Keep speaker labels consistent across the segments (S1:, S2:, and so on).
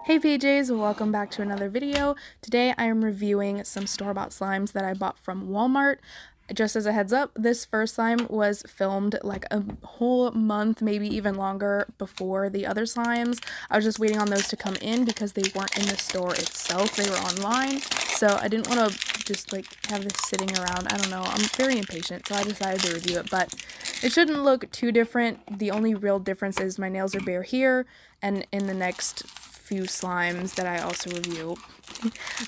S1: Hey PJs, welcome back to another video. Today I am reviewing some store-bought slimes that I bought from Walmart. Just as a heads up, this first slime was filmed like a whole month, maybe even longer, before the other slimes. I was just waiting on those to come in because they weren't in the store itself, they were online. So I didn't want to just like have this sitting around. I don't know, I'm very impatient, so I decided to review it, but it shouldn't look too different. The only real difference is my nails are bare here, and in the next few slimes that I also review,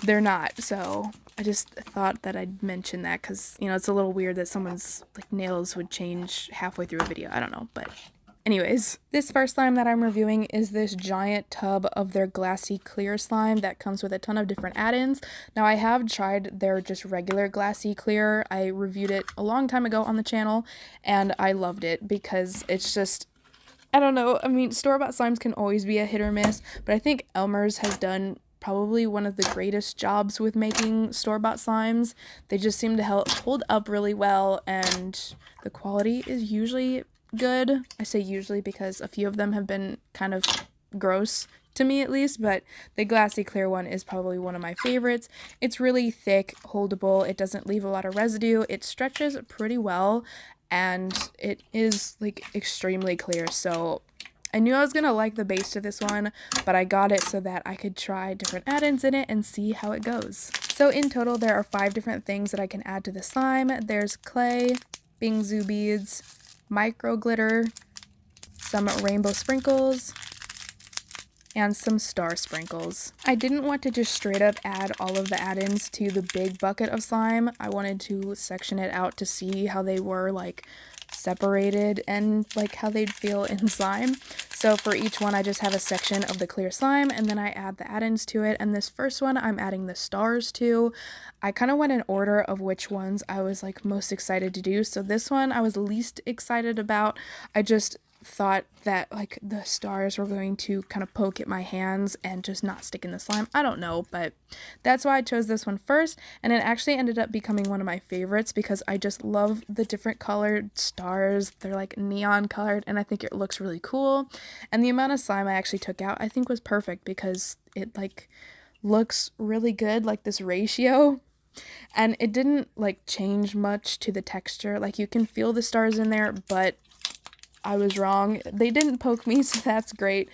S1: they're not. So I just thought that I'd mention that because, you know, it's a little weird that someone's like nails would change halfway through a video. I don't know, but anyways, this first slime that I'm reviewing is this giant tub of their glassy clear slime that comes with a ton of different add-ins. Now I have tried their just regular glassy clear. I reviewed it a long time ago on the channel and I loved it because it's just, I don't know, I mean, store-bought slimes can always be a hit or miss, but I think Elmer's has done probably one of the greatest jobs with making store-bought slimes. They just seem to hold up really well, and the quality is usually good. I say usually because a few of them have been kind of gross to me at least, but the glassy clear one is probably one of my favorites. It's really thick, holdable, it doesn't leave a lot of residue, it stretches pretty well, and it is like extremely clear. So I knew I was gonna like the base to this one, but I got it so that I could try different add-ins in it and see how it goes. So in total there are 5 different things that I can add to the slime. There's clay, bingsu beads, micro glitter, some rainbow sprinkles, and some star sprinkles. I didn't want to just straight up add all of the add-ins to the big bucket of slime. I wanted to section it out to see how they were like separated and like how they'd feel in slime. So for each one I just have a section of the clear slime and then I add the add-ins to it, and this first one I'm adding the stars to. I kind of went in order of which ones I was like most excited to do. So this one I was least excited about. I just thought that like the stars were going to kind of poke at my hands and just not stick in the slime. I don't know, but that's why I chose this one first, and it actually ended up becoming one of my favorites because I just love the different colored stars. They're like neon colored and I think it looks really cool, and the amount of slime I actually took out I think was perfect because it like looks really good, like this ratio. And it didn't like change much to the texture. Like you can feel the stars in there, but I was wrong. They didn't poke me, so that's great.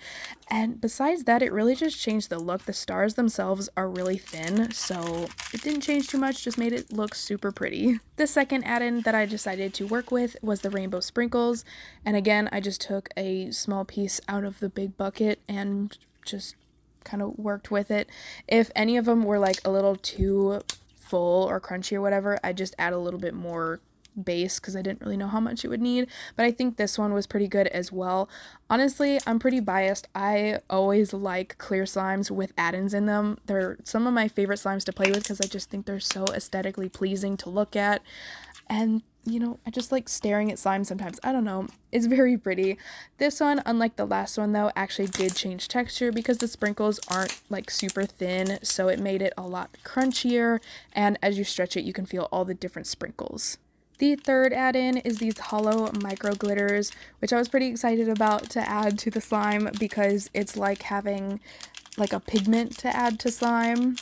S1: And besides that, it really just changed the look. The stars themselves are really thin, so it didn't change too much, just made it look super pretty. The second add-in that I decided to work with was the rainbow sprinkles. And again, I just took a small piece out of the big bucket and just kind of worked with it. If any of them were like a little too full or crunchy or whatever, I just add a little bit more base because I didn't really know how much it would need, but I think this one was pretty good as well. Honestly, I'm pretty biased. I always like clear slimes with add-ins in them. They're some of my favorite slimes to play with because I just think they're so aesthetically pleasing to look at, and you know, I just like staring at slime sometimes. I don't know, it's very pretty. This one, unlike the last one though, actually did change texture because the sprinkles aren't like super thin, so it made it a lot crunchier, and as you stretch it you can feel all the different sprinkles. The third add-in is these hollow micro glitters, which I was pretty excited about to add to the slime because it's like having like a pigment to add to slime.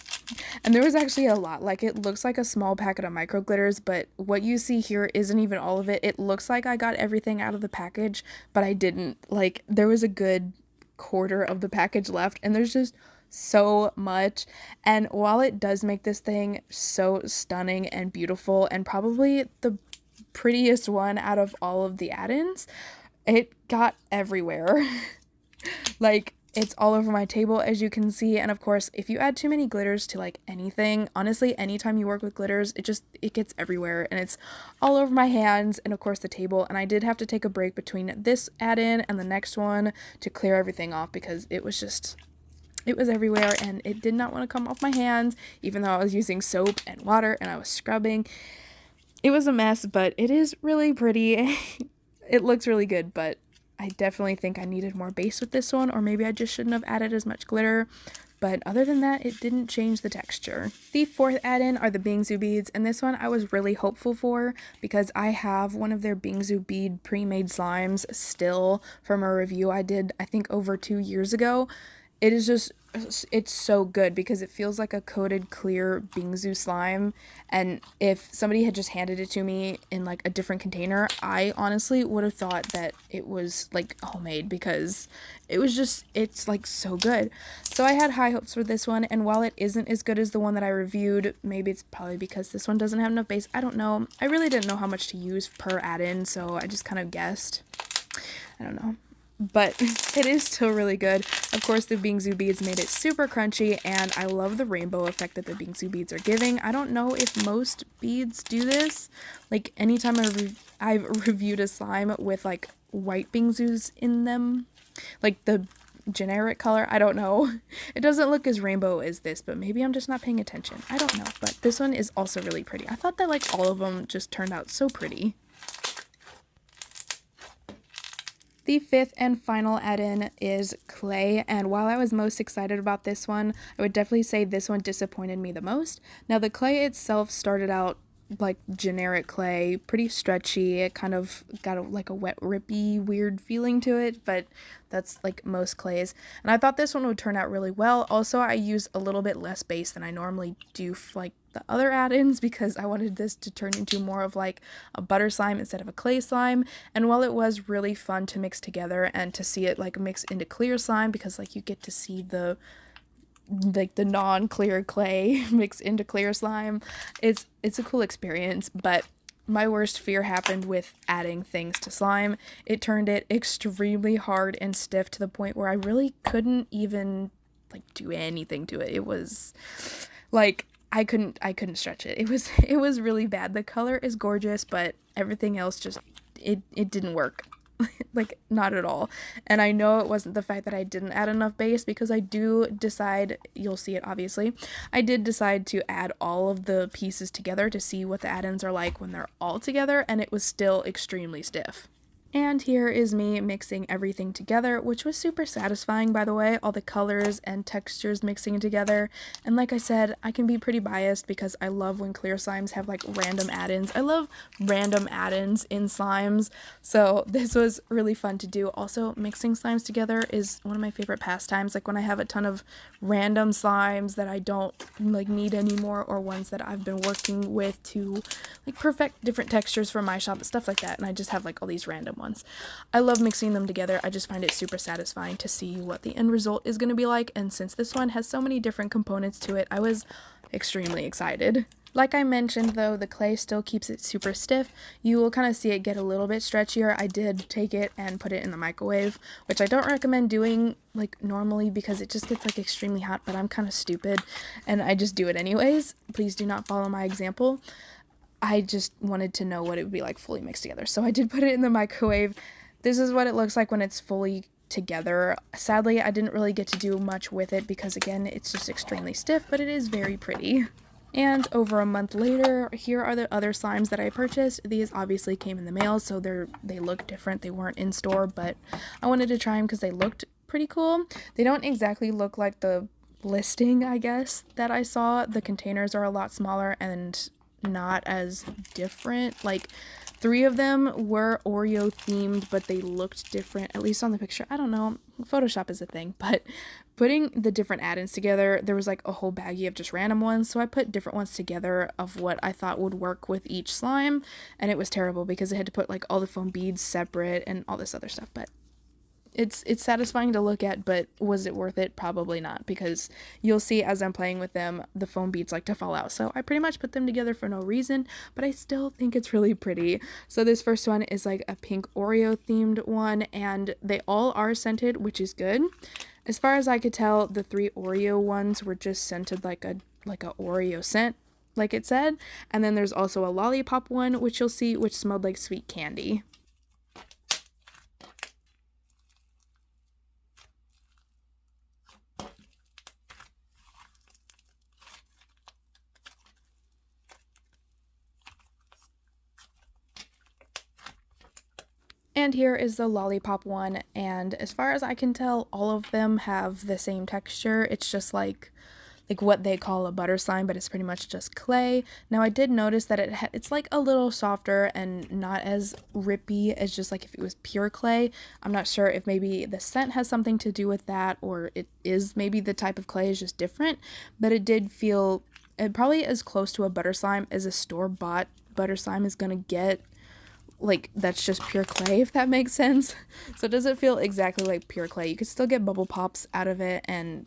S1: And there was actually a lot. Like it looks like a small packet of micro glitters, but what you see here isn't even all of it. It looks like I got everything out of the package, but I didn't. Like there was a good quarter of the package left, and there's just so much. And while it does make this thing so stunning and beautiful and probably the prettiest one out of all of the add-ins, it got everywhere. Like it's all over my table, as you can see. And of course, if you add too many glitters to like anything, honestly, anytime you work with glitters, it gets everywhere, and it's all over my hands and of course the table. And I did have to take a break between this add-in and the next one to clear everything off because it was everywhere and it did not want to come off my hands, even though I was using soap and water and I was scrubbing. It was a mess, but it is really pretty. It looks really good, but I definitely think I needed more base with this one, or maybe I just shouldn't have added as much glitter. But other than that, it didn't change the texture. The fourth add-in are the bingsu beads, and this one I was really hopeful for because I have one of their bingsu bead pre-made slimes still from a review I did, I think over 2 years ago. it is just, it's so good because it feels like a coated clear bingsu slime. And if somebody had just handed it to me in like a different container, I honestly would have thought that it was like homemade because it was just, it's like so good. So I had high hopes for this one, and while it isn't as good as the one that I reviewed, maybe it's probably because this one doesn't have enough base, I don't know. I really didn't know how much to use per add-in, so I just kind of guessed. I don't know, but it is still really good. Of course, the bingsu beads made it super crunchy, and I love the rainbow effect that the bingsu beads are giving. I don't know if most beads do this. Like, anytime I've reviewed a slime with like white bingsus in them, like the generic color, I don't know. It doesn't look as rainbow as this, but maybe I'm just not paying attention. I don't know, but this one is also really pretty. I thought that like all of them just turned out so pretty. The fifth and final add-in is clay, and while I was most excited about this one, I would definitely say this one disappointed me the most. Now, the clay itself started out like generic clay, pretty stretchy. It kind of got like a wet, rippy, weird feeling to it, but that's like most clays. And I thought this one would turn out really well. Also, I used a little bit less base than I normally do for like the other add-ins because I wanted this to turn into more of like a butter slime instead of a clay slime. And while it was really fun to mix together and to see it like mix into clear slime, because like you get to see the like the non-clear clay mixed into clear slime, it's a cool experience. But my worst fear happened with adding things to slime. It turned it extremely hard and stiff to the point where I really couldn't even like do anything to it. It was like I couldn't stretch it. It was really bad. The color is gorgeous, but everything else just it didn't work. Like, not at all. And I know it wasn't the fact that I didn't add enough base, because I do decide, you'll see it obviously, I did decide to add all of the pieces together to see what the add-ins are like when they're all together, and it was still extremely stiff. And here is me mixing everything together, which was super satisfying, by the way, all the colors and textures mixing together. And like I said, I can be pretty biased because I love when clear slimes have like random add-ins. I love random add-ins in slimes, so this was really fun to do. Also, mixing slimes together is one of my favorite pastimes. Like when I have a ton of random slimes that I don't like need anymore, or ones that I've been working with to like perfect different textures for my shop and stuff like that, and I just have like all these random ones. I love mixing them together. I just find it super satisfying to see what the end result is going to be like, and since this one has so many different components to it, I was extremely excited. Like I mentioned though, the clay still keeps it super stiff. You will kind of see it get a little bit stretchier. I did take it and put it in the microwave, which I don't recommend doing like normally because it just gets like extremely hot, but I'm kind of stupid and I just do it anyways. Please do not follow my example. I just wanted to know what it would be like fully mixed together. So I did put it in the microwave. This is what it looks like when it's fully together. Sadly, I didn't really get to do much with it because again, it's just extremely stiff, but it is very pretty. And over a month later, here are the other slimes that I purchased. These obviously came in the mail, so they look different. They weren't in store, but I wanted to try them because they looked pretty cool. They don't exactly look like the listing, I guess, that I saw. The containers are a lot smaller and not as different. Like 3 of them were Oreo themed, but they looked different, at least on the picture. I don't know, Photoshop is a thing, but putting the different add-ins together, there was like a whole baggie of just random ones, so I put different ones together of what I thought would work with each slime, and it was terrible because I had to put like all the foam beads separate and all this other stuff. But it's satisfying to look at, but was it worth it? Probably not, because you'll see as I'm playing with them, the foam beads like to fall out. So I pretty much put them together for no reason, but I still think it's really pretty. So this first one is like a pink Oreo themed one, and they all are scented, which is good. As far as I could tell, the 3 Oreo ones were just scented like a Oreo scent, like it said. And then there's also a lollipop one, which you'll see, which smelled like sweet candy. And here is the lollipop one, and as far as I can tell, all of them have the same texture. It's just like like what they call a butter slime, but it's pretty much just clay. Now I did notice that it's like a little softer and not as rippy as just like if it was pure clay. I'm not sure if maybe the scent has something to do with that, or it is maybe the type of clay is just different, but it did feel probably as close to a butter slime as a store-bought butter slime is gonna get. Like, that's just pure clay, if that makes sense. So it doesn't feel exactly like pure clay. You could still get bubble pops out of it and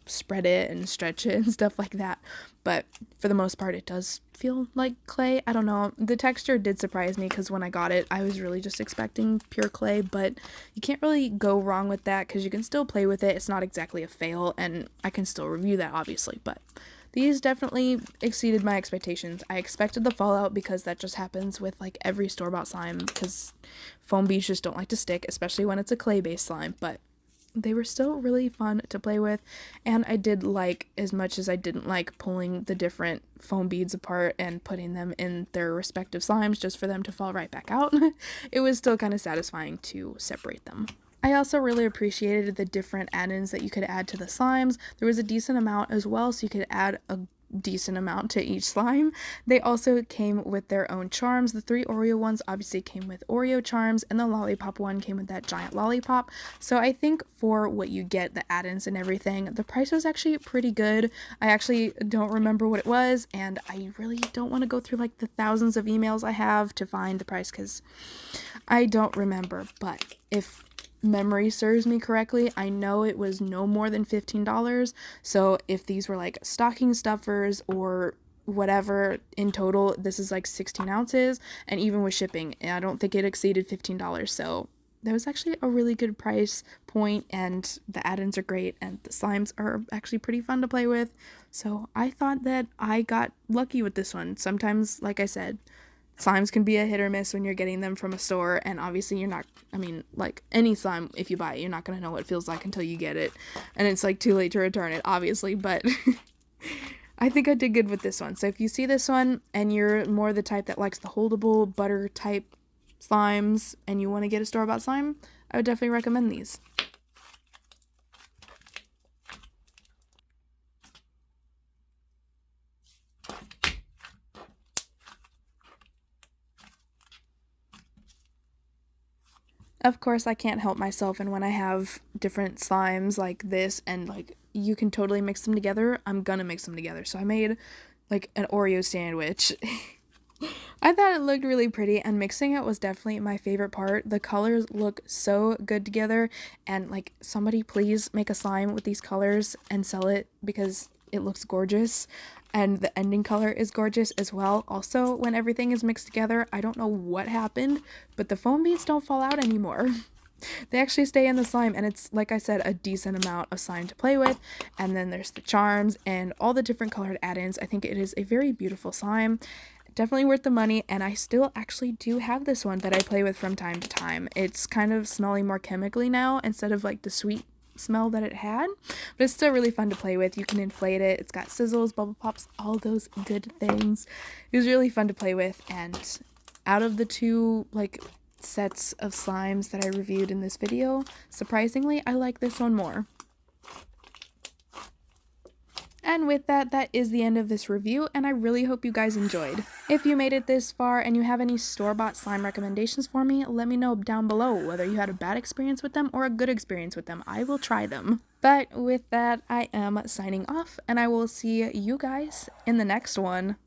S1: spread it and stretch it and stuff like that, but for the most part it does feel like clay. I don't know, the texture did surprise me because when I got it I was really just expecting pure clay, but you can't really go wrong with that because you can still play with it. It's not exactly a fail, and I can still review that obviously, but these definitely exceeded my expectations. I expected the fallout because that just happens with like every store-bought slime, because foam beads just don't like to stick, especially when it's a clay-based slime, but they were still really fun to play with, and I did like, as much as I didn't like pulling the different foam beads apart and putting them in their respective slimes just for them to fall right back out, it was still kind of satisfying to separate them. I also really appreciated the different add-ins that you could add to the slimes. There was a decent amount as well, so you could add a decent amount to each slime. They also came with their own charms. The 3 Oreo ones obviously came with Oreo charms, and the lollipop one came with that giant lollipop. So I think for what you get, the add-ins and everything, the price was actually pretty good. I actually don't remember what it was, and I really don't want to go through like the thousands of emails I have to find the price because I don't remember, but if memory serves me correctly, I know it was no more than $15. So if these were like stocking stuffers or whatever, in total this is like 16 ounces, and even with shipping I don't think it exceeded $15. So that was actually a really good price point, and the add-ins are great, and the slimes are actually pretty fun to play with. So I thought that I got lucky with this one. Sometimes, like I said, slimes can be a hit or miss when you're getting them from a store, and obviously you're not, I mean, like any slime, if you buy it, you're not going to know what it feels like until you get it, and it's like too late to return it, obviously, but I think I did good with this one. So if you see this one and you're more the type that likes the holdable butter type slimes and you want to get a store-bought slime, I would definitely recommend these. Of course, I can't help myself, and when I have different slimes like this, and like you can totally mix them together, I'm gonna mix them together. So I made like an Oreo sandwich. I thought it looked really pretty, and mixing it was definitely my favorite part. The colors look so good together, and like, somebody please make a slime with these colors and sell it because it looks gorgeous, and the ending color is gorgeous as well. Also, when everything is mixed together, I don't know what happened, but the foam beads don't fall out anymore. They actually stay in the slime, and it's, like I said, a decent amount of slime to play with. And then there's the charms and all the different colored add-ins. I think it is a very beautiful slime. Definitely worth the money, and I still actually do have this one that I play with from time to time. It's kind of smelling more chemically now instead of like the sweet smell that it had, but it's still really fun to play with. You can inflate it, it's got sizzles, bubble pops, all those good things. It was really fun to play with, and out of the 2 like sets of slimes that I reviewed in this video, surprisingly I like this one more. And with that, that is the end of this review, and I really hope you guys enjoyed. If you made it this far and you have any store-bought slime recommendations for me, let me know down below whether you had a bad experience with them or a good experience with them. I will try them. But with that, I am signing off, and I will see you guys in the next one.